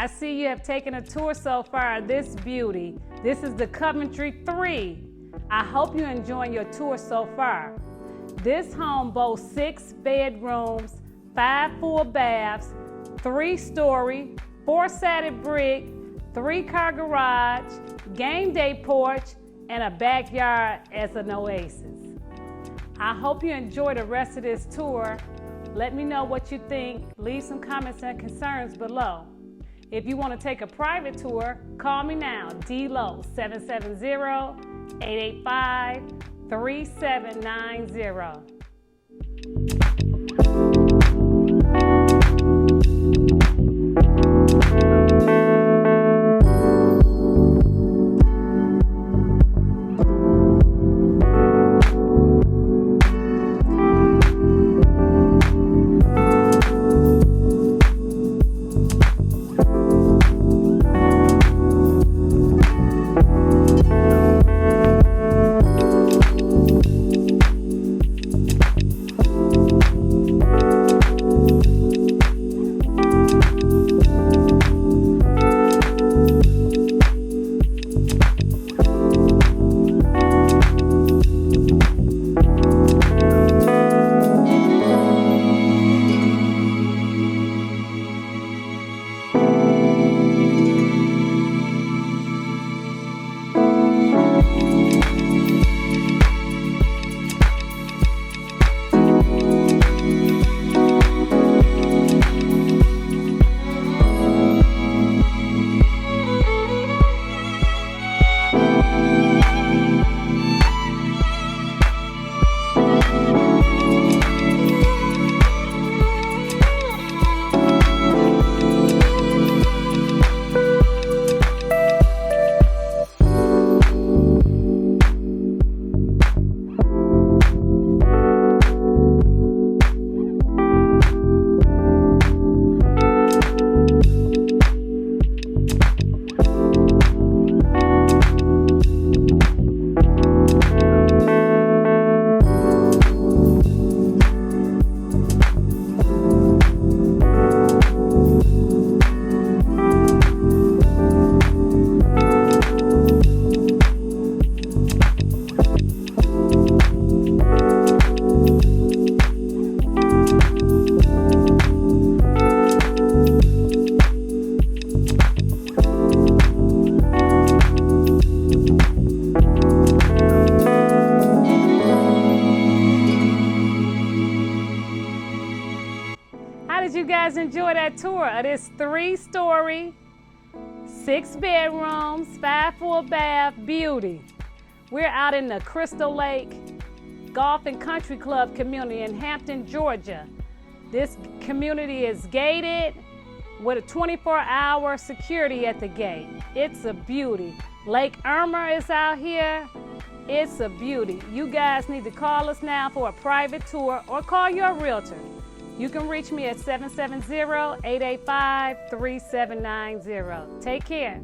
I see you have taken a tour so far of this beauty. This is the Coventry 3. I hope you're enjoying your tour so far. This home boasts 6 bedrooms, 5 full baths, 3-story, 4-sided brick, 3-car garage, game day porch, and a backyard as an oasis. I hope you enjoy the rest of this tour. Let me know what you think. Leave some comments and concerns below. If you want to take a private tour, call me now, Lowe, 770-885-3790. Did you guys enjoy that tour of this 3-story, 6 bedrooms, 5 full bath beauty? We're out in the Crystal Lake Golf and Country Club community in Hampton, Georgia. This community is gated with a 24-hour security at the gate. It's a beauty. Lake Irma is out here. It's a beauty. You guys need to call us now for a private tour or call your realtor. You can reach me at 770-885-3790. Take care.